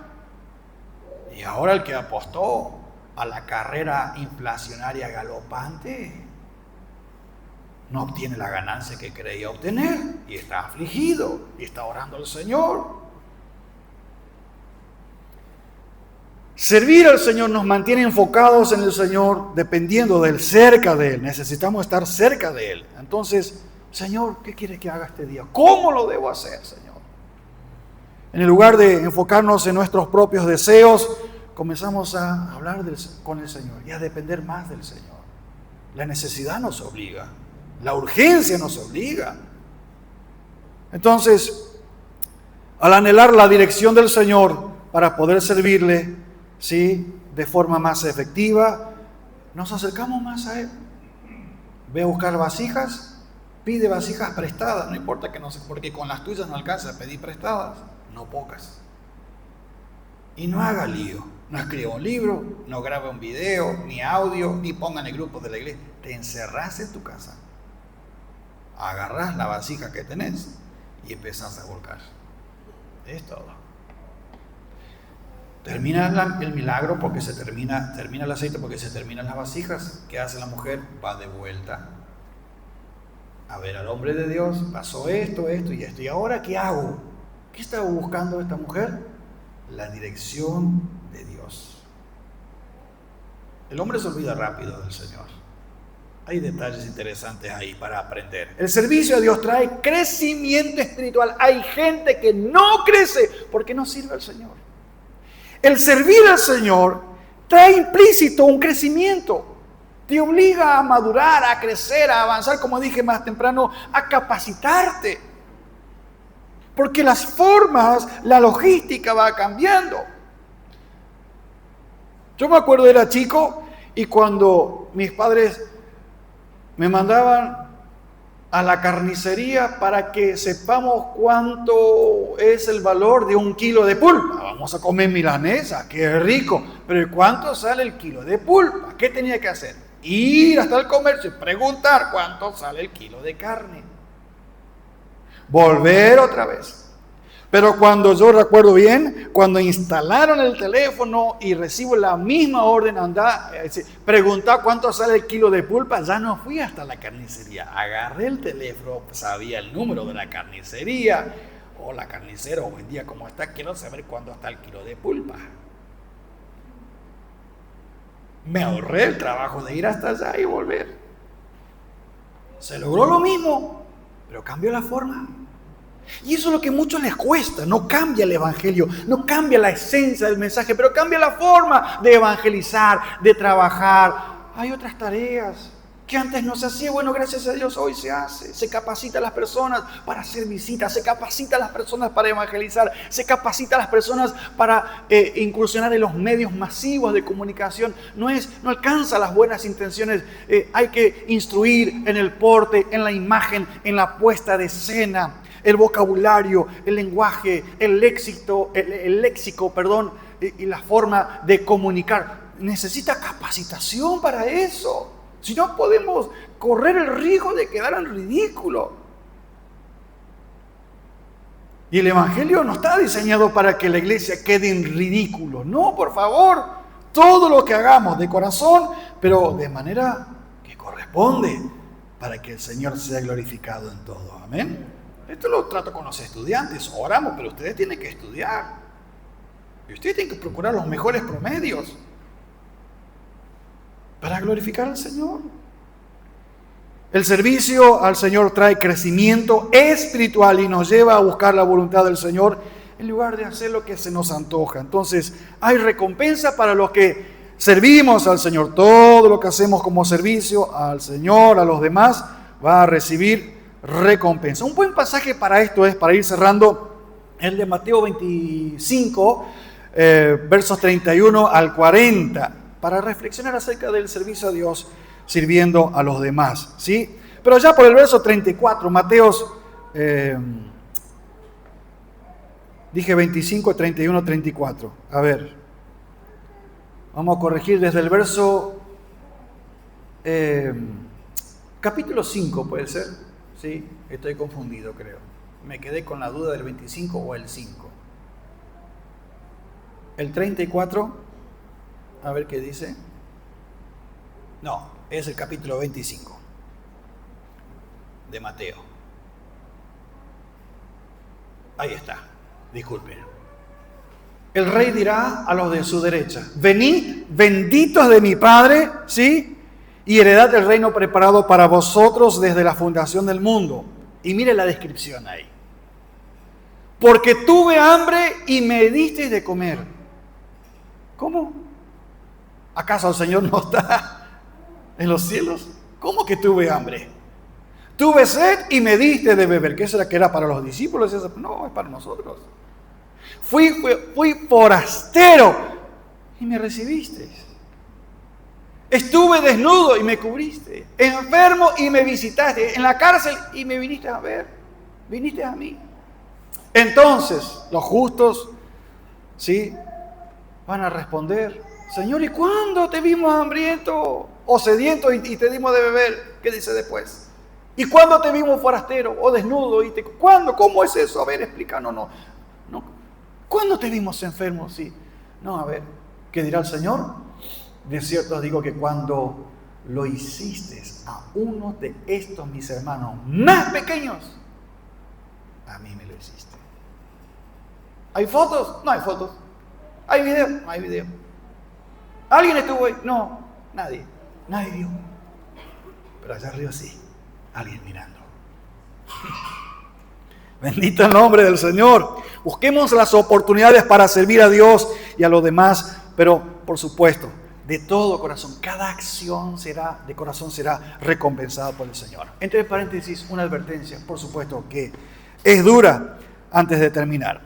Y ahora el que apostó a la carrera inflacionaria galopante no obtiene la ganancia que creía obtener y está afligido y está orando al Señor. Servir al Señor nos mantiene enfocados en el Señor, dependiendo de Él, cerca de Él. Necesitamos estar cerca de Él. Entonces, Señor, ¿qué quieres que haga este día? ¿Cómo lo debo hacer, Señor? En el lugar de enfocarnos en nuestros propios deseos, comenzamos a hablar con el Señor y a depender más del Señor. La necesidad nos obliga, la urgencia nos obliga. Entonces, al anhelar la dirección del Señor para poder servirle, ¿sí?, de forma más efectiva, nos acercamos más a Él. Ve a buscar vasijas, pide vasijas prestadas, no importa que no sé, porque con las tuyas no alcanza a pedir prestadas. No pocas. Y no haga lío. No escriba un libro, no grabe un video, ni audio, ni ponga en el grupo de la iglesia. Te encerrás en tu casa. Agarrás la vasija que tenés y empezás a volcar. Es todo. Termina el milagro porque termina el aceite, porque se terminan las vasijas. ¿Qué hace la mujer? Va de vuelta a ver al hombre de Dios. Pasó esto y esto. ¿Y ahora qué hago? ¿Qué estaba buscando esta mujer? La dirección de Dios. El hombre se olvida rápido del Señor. Hay detalles interesantes ahí para aprender. El servicio a Dios trae crecimiento espiritual. Hay gente que no crece porque no sirve al Señor. El servir al Señor trae implícito un crecimiento. Te obliga a madurar, a crecer, a avanzar, como dije más temprano, a capacitarte. Porque las formas, la logística va cambiando. Yo me acuerdo, era chico, y cuando mis padres me mandaban a la carnicería para que sepamos cuánto es el valor de 1 kilo de pulpa. Vamos a comer milanesa, qué rico. Pero ¿cuánto sale el kilo de pulpa? ¿Qué tenía que hacer? Ir hasta el comercio y preguntar cuánto sale el kilo de carne. Volver otra vez. Pero cuando yo recuerdo bien, cuando instalaron el teléfono y recibo la misma orden, preguntar cuánto sale el kilo de pulpa, ya no fui hasta la carnicería. Agarré el teléfono, sabía el número de la carnicería. Hola carnicero, buen día, ¿cómo está? Quiero saber cuánto está el kilo de pulpa. Me ahorré el trabajo de ir hasta allá y volver. Se logró lo mismo, pero cambió la forma. Y eso es lo que a muchos les cuesta. No cambia el evangelio, no cambia la esencia del mensaje, pero cambia la forma de evangelizar, de trabajar. Hay otras tareas que antes no se hacía. Bueno, gracias a Dios hoy se hace. Se capacita a las personas para hacer visitas, se capacita a las personas para evangelizar, se capacita a las personas para incursionar en los medios masivos de comunicación. No alcanza las buenas intenciones. Hay que instruir en el porte, en la imagen, en la puesta de escena. El vocabulario, el lenguaje, el léxico, y la forma de comunicar. Necesita capacitación para eso. Si no, podemos correr el riesgo de quedar en ridículo. Y el evangelio no está diseñado para que la iglesia quede en ridículo. No, por favor, todo lo que hagamos de corazón, pero de manera que corresponde, para que el Señor sea glorificado en todo. Amén. Esto lo trato con los estudiantes. Oramos, pero ustedes tienen que estudiar. Y ustedes tienen que procurar los mejores promedios para glorificar al Señor. El servicio al Señor trae crecimiento espiritual y nos lleva a buscar la voluntad del Señor en lugar de hacer lo que se nos antoja. Entonces, hay recompensa para los que servimos al Señor. Todo lo que hacemos como servicio al Señor, a los demás, va a recibir recompensa. Un buen pasaje para esto es, para ir cerrando, el de Mateo 25, versos 31 al 40, para reflexionar acerca del servicio a Dios sirviendo a los demás, ¿sí? Pero ya por el verso 34, Mateos, dije 25, 31, 34. A ver, vamos a corregir desde el verso, capítulo 5, puede ser. Sí, estoy confundido, creo. Me quedé con la duda del 25 o el 5. El 34, a ver qué dice. No, es el capítulo 25 de Mateo. Ahí está, disculpen. El rey dirá a los de su derecha: venid, benditos de mi Padre, ¿sí? Y heredad el reino preparado para vosotros desde la fundación del mundo. Y mire la descripción ahí. Porque tuve hambre y me disteis de comer. ¿Cómo? ¿Acaso el Señor no está en los cielos? ¿Cómo que tuve hambre? Tuve sed y me diste de beber. ¿Qué será que era para los discípulos? No, es para nosotros. Fui forastero y me recibisteis. Estuve desnudo y me cubriste, enfermo y me visitaste, en la cárcel y me viniste a ver, viniste a mí. Entonces los justos, ¿sí?, van a responder: Señor, ¿y cuándo te vimos hambriento o sediento y te dimos de beber? ¿Qué dice después? ¿Y cuándo te vimos forastero o desnudo? ¿Cuándo? ¿Cómo es eso? A ver, explícanos. No. ¿Cuándo te vimos enfermo? Sí. No, a ver, ¿qué dirá el Señor? De cierto os digo que cuando lo hiciste a uno de estos mis hermanos más pequeños, a mí me lo hiciste. ¿Hay fotos? No hay fotos. ¿Hay video? No hay video. ¿Alguien estuvo ahí? No, nadie. Nadie vio. Pero allá arriba sí, alguien mirando. Bendito el nombre del Señor. Busquemos las oportunidades para servir a Dios y a los demás, pero por supuesto, de todo corazón. Cada acción de corazón será recompensada por el Señor. Entre paréntesis, una advertencia, por supuesto, que es dura antes de terminar.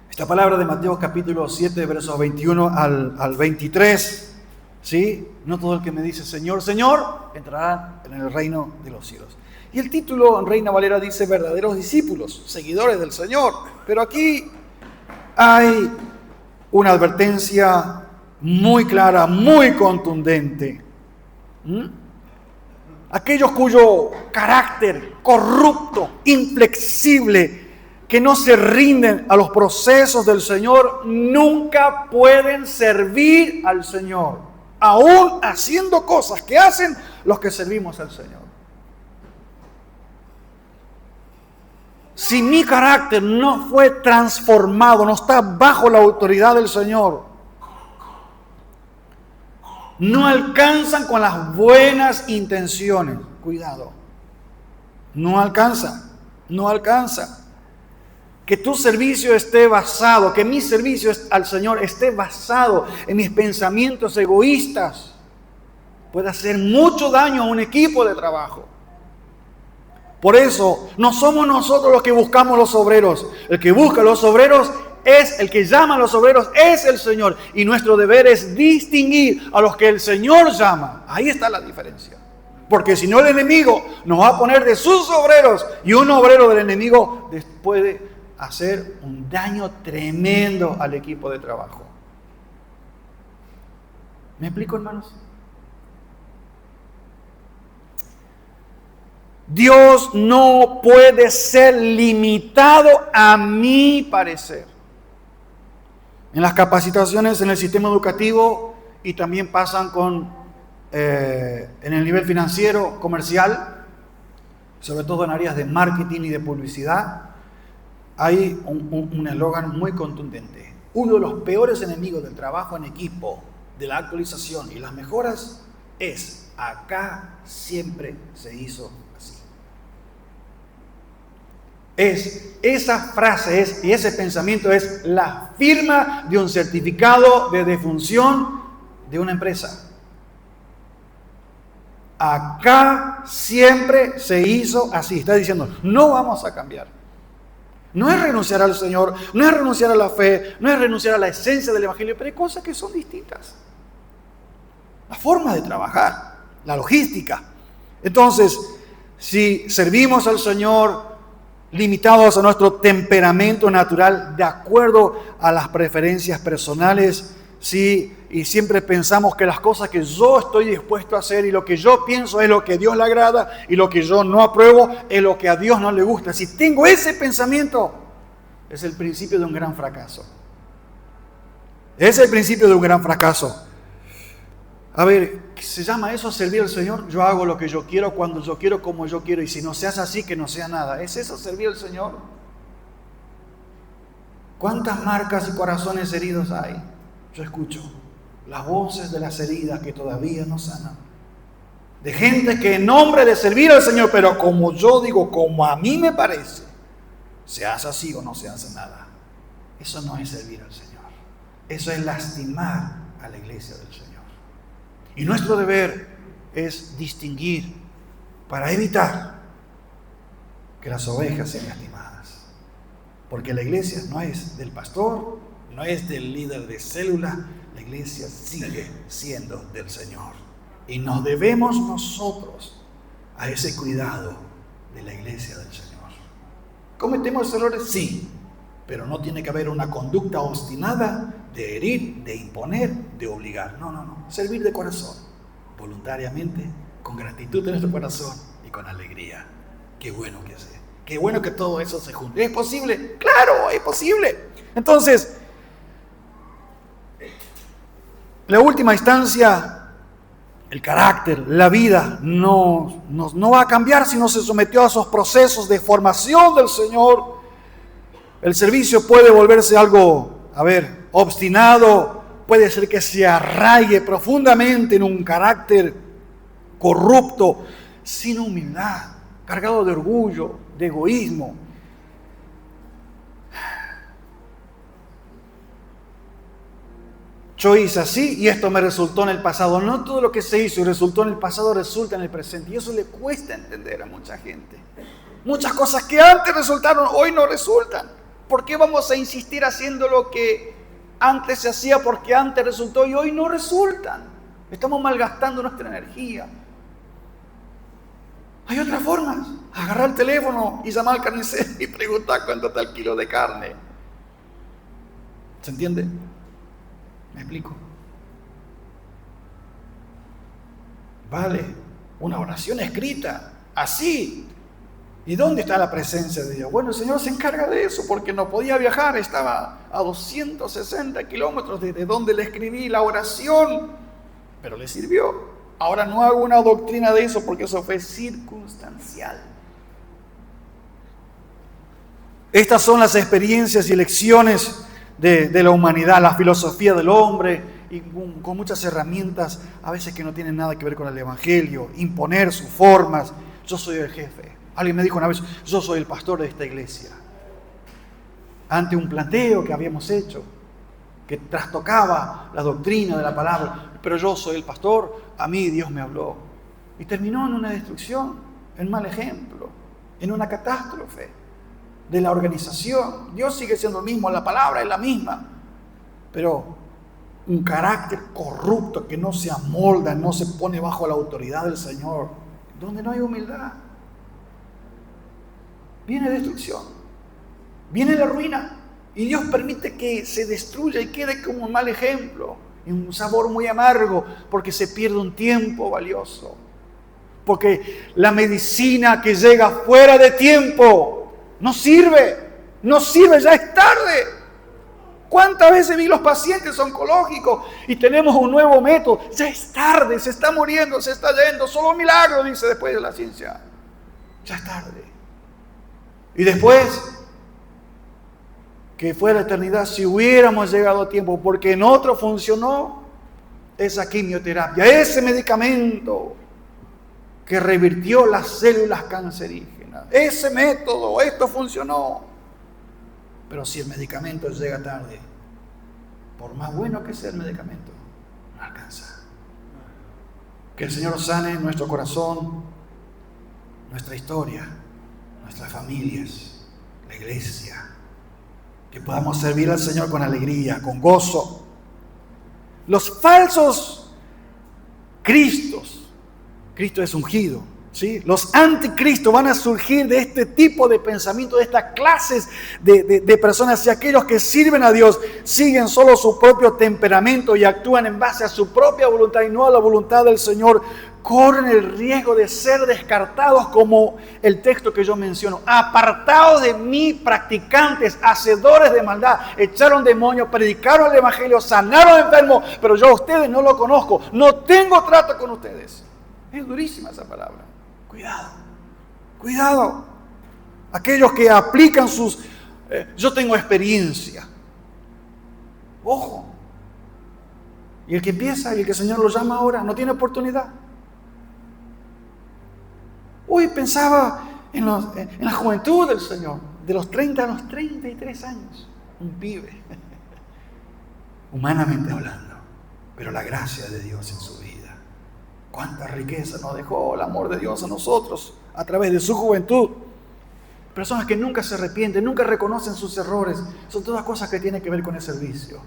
Esta palabra de Mateo capítulo 7, versos 21 al 23. ¿Sí? No todo el que me dice Señor, Señor, entrará en el reino de los cielos. Y el título en Reina Valera dice verdaderos discípulos, seguidores del Señor. Pero aquí hay una advertencia muy clara, muy contundente. Aquellos cuyo carácter corrupto, inflexible, que no se rinden a los procesos del Señor, nunca pueden servir al Señor, aún haciendo cosas que hacen los que servimos al Señor. Si mi carácter no fue transformado, no está bajo la autoridad del Señor, no alcanzan con las buenas intenciones. Cuidado. No alcanza. Que tu servicio esté basado, que mi servicio al Señor esté basado en mis pensamientos egoístas, puede hacer mucho daño a un equipo de trabajo. Por eso, no somos nosotros los que buscamos los obreros. El que busca los obreros es el que llama a los obreros, es el Señor. Y nuestro deber es distinguir a los que el Señor llama. Ahí está la diferencia. Porque si no, el enemigo nos va a poner de sus obreros. Y un obrero del enemigo puede hacer un daño tremendo al equipo de trabajo. ¿Me explico, hermanos? Dios no puede ser limitado a mi parecer. En las capacitaciones en el sistema educativo y también pasan en el nivel financiero, comercial, sobre todo en áreas de marketing y de publicidad, hay un eslogan muy contundente. Uno de los peores enemigos del trabajo en equipo, de la actualización y las mejoras es: acá siempre se hizo así. Esa frase y ese pensamiento es la firma de un certificado de defunción de una empresa. Acá siempre se hizo así. Está diciendo, no vamos a cambiar. No es renunciar al Señor, no es renunciar a la fe, no es renunciar a la esencia del Evangelio, pero hay cosas que son distintas. La forma de trabajar, la logística. Entonces, si servimos al Señor limitados a nuestro temperamento natural, de acuerdo a las preferencias personales, ¿sí? Y siempre pensamos que las cosas que yo estoy dispuesto a hacer y lo que yo pienso es lo que a Dios le agrada y lo que yo no apruebo es lo que a Dios no le gusta. Si tengo ese pensamiento, es el principio de un gran fracaso. Es el principio de un gran fracaso. A ver, ¿se llama eso servir al Señor? Yo hago lo que yo quiero, cuando yo quiero, como yo quiero, y si no se hace así, que no sea nada. ¿Es eso servir al Señor? ¿Cuántas marcas y corazones heridos hay? Yo escucho las voces de las heridas que todavía no sanan. De gente que en nombre de servir al Señor, pero como yo digo, como a mí me parece, se hace así o no se hace nada. Eso no es servir al Señor. Eso es lastimar a la iglesia del Señor. Y nuestro deber es distinguir para evitar que las ovejas sean lastimadas. Porque la iglesia no es del pastor, no es del líder de célula, la iglesia sigue siendo del Señor. Y nos debemos nosotros a ese cuidado de la iglesia del Señor. ¿Cometemos errores? Sí, pero no tiene que haber una conducta obstinada de herir, de imponer, de obligar. No. Servir de corazón, voluntariamente, con gratitud en nuestro corazón y con alegría. Qué bueno que sea. Qué bueno que todo eso se junte. ¿Es posible? Claro, es posible. Entonces, la última instancia, el carácter, la vida, no va a cambiar si no se sometió a esos procesos de formación del Señor. El servicio puede volverse algo, obstinado, puede ser que se arraigue profundamente en un carácter corrupto, sin humildad, cargado de orgullo, de egoísmo. Yo hice así y esto me resultó en el pasado. No todo lo que se hizo y resultó en el pasado resulta en el presente. Y eso le cuesta entender a mucha gente. Muchas cosas que antes resultaron, hoy no resultan. ¿Por qué vamos a insistir haciendo lo que antes se hacía porque antes resultó y hoy no resultan? Estamos malgastando nuestra energía. Hay otras formas. Agarrar el teléfono y llamar al carnicero y preguntar cuánto está el kilo de carne. ¿Se entiende? ¿Me explico? Vale, una oración escrita, así. ¿Y dónde está la presencia de Dios? Bueno, el Señor se encarga de eso porque no podía viajar, estaba a 260 kilómetros de donde le escribí la oración, pero le sirvió. Ahora no hago una doctrina de eso porque eso fue circunstancial. Estas son las experiencias y lecciones de la humanidad, la filosofía del hombre, y con muchas herramientas a veces que no tienen nada que ver con el Evangelio, imponer sus formas. Yo soy el jefe. Alguien me dijo una vez, yo soy el pastor de esta iglesia. Ante un planteo que habíamos hecho, que trastocaba la doctrina de la palabra, pero yo soy el pastor, a mí Dios me habló. Y terminó en una destrucción, en mal ejemplo, en una catástrofe de la organización. Dios sigue siendo el mismo, la palabra es la misma, pero un carácter corrupto que no se amolda, no se pone bajo la autoridad del Señor, donde no hay humildad, viene destrucción, viene la ruina, y Dios permite que se destruya y quede como un mal ejemplo, y un sabor muy amargo, porque se pierde un tiempo valioso, porque la medicina que llega fuera de tiempo no sirve, ya es tarde. ¿Cuántas veces vi los pacientes oncológicos y tenemos un nuevo método? Ya es tarde, se está muriendo, se está yendo, solo un milagro, dice después de la ciencia. Ya es tarde. Y después, que fue la eternidad, si hubiéramos llegado a tiempo, porque en otro funcionó esa quimioterapia, ese medicamento que revirtió las células cancerígenas, ese método, esto funcionó. Pero si el medicamento llega tarde, por más bueno que sea el medicamento, no alcanza. Que el Señor sane nuestro corazón, nuestra historia, nuestras familias, la iglesia. Que podamos servir al Señor con alegría, con gozo. Los falsos Cristos, Cristo es ungido, ¿sí? Los anticristos van a surgir de este tipo de pensamiento, de estas clases de personas. Y aquellos que sirven a Dios siguen solo su propio temperamento y actúan en base a su propia voluntad y no a la voluntad del Señor, corren el riesgo de ser descartados, como el texto que yo menciono. Apartados de mí, practicantes, hacedores de maldad, echaron demonios, predicaron el evangelio, sanaron enfermos, pero yo a ustedes no lo conozco, no tengo trato con ustedes. Es durísima esa palabra. Cuidado. Aquellos que aplican sus... yo tengo experiencia. Ojo. Y el que empieza y el que el Señor lo llama ahora no tiene oportunidad. Hoy pensaba en la juventud del Señor, de los 30 a los 33 años. Un pibe. Humanamente hablando. Pero la gracia de Dios en su vida. Cuánta riqueza nos dejó el amor de Dios a nosotros a través de su juventud. Personas que nunca se arrepienten, nunca reconocen sus errores. Son todas cosas que tienen que ver con el servicio.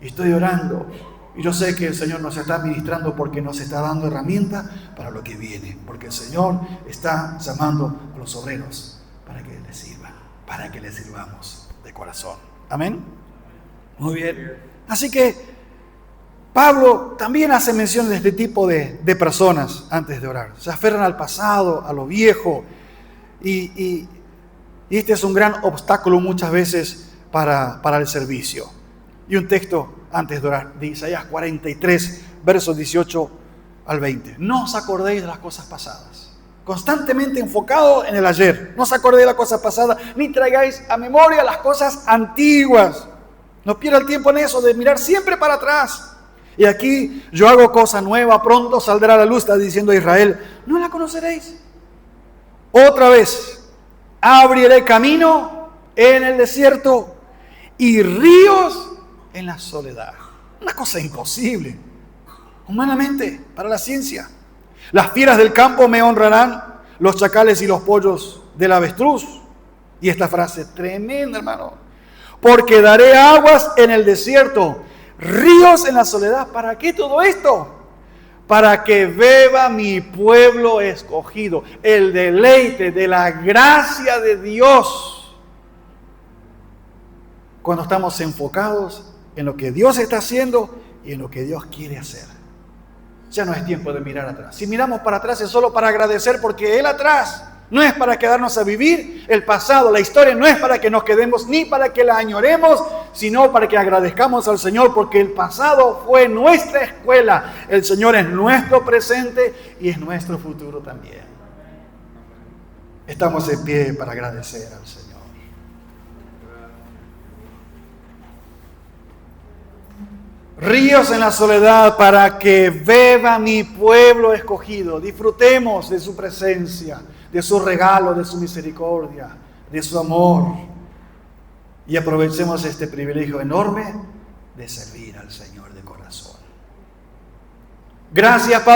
Y estoy orando. Y yo sé que el Señor nos está ministrando porque nos está dando herramientas para lo que viene. Porque el Señor está llamando a los obreros para que les sirvan, para que les sirvamos de corazón. Amén. Muy bien. Así que Pablo también hace mención de este tipo de personas antes de orar. Se aferran al pasado, a lo viejo. Y este es un gran obstáculo muchas veces para el servicio. Y un texto antes de orar, de Isaías 43, versos 18 al 20. No os acordéis de las cosas pasadas. Constantemente enfocado en el ayer. No os acordéis de las cosas pasadas, ni traigáis a memoria las cosas antiguas. No pierda el tiempo en eso, de mirar siempre para atrás. Y aquí yo hago cosa nueva, pronto saldrá a la luz, está diciendo Israel. ¿No la conoceréis? Otra vez, abriré camino en el desierto y ríos en la soledad. Una cosa imposible, humanamente, para la ciencia. Las fieras del campo me honrarán, los chacales y los pollos del avestruz. Y esta frase tremenda, hermano. Porque daré aguas en el desierto, ríos en la soledad. ¿Para qué todo esto? Para que beba mi pueblo escogido, el deleite de la gracia de Dios. Cuando estamos enfocados en lo que Dios está haciendo y en lo que Dios quiere hacer. Ya no es tiempo de mirar atrás. Si miramos para atrás es solo para agradecer, porque Él atrás no es para quedarnos a vivir el pasado. La historia no es para que nos quedemos ni para que la añoremos, sino para que agradezcamos al Señor, porque el pasado fue nuestra escuela. El Señor es nuestro presente y es nuestro futuro también. Estamos en pie para agradecer al Señor. Ríos en la soledad para que beba mi pueblo escogido. Disfrutemos de su presencia, de su regalo, de su misericordia, de su amor. Y aprovechemos este privilegio enorme de servir al Señor de corazón. Gracias, Padre.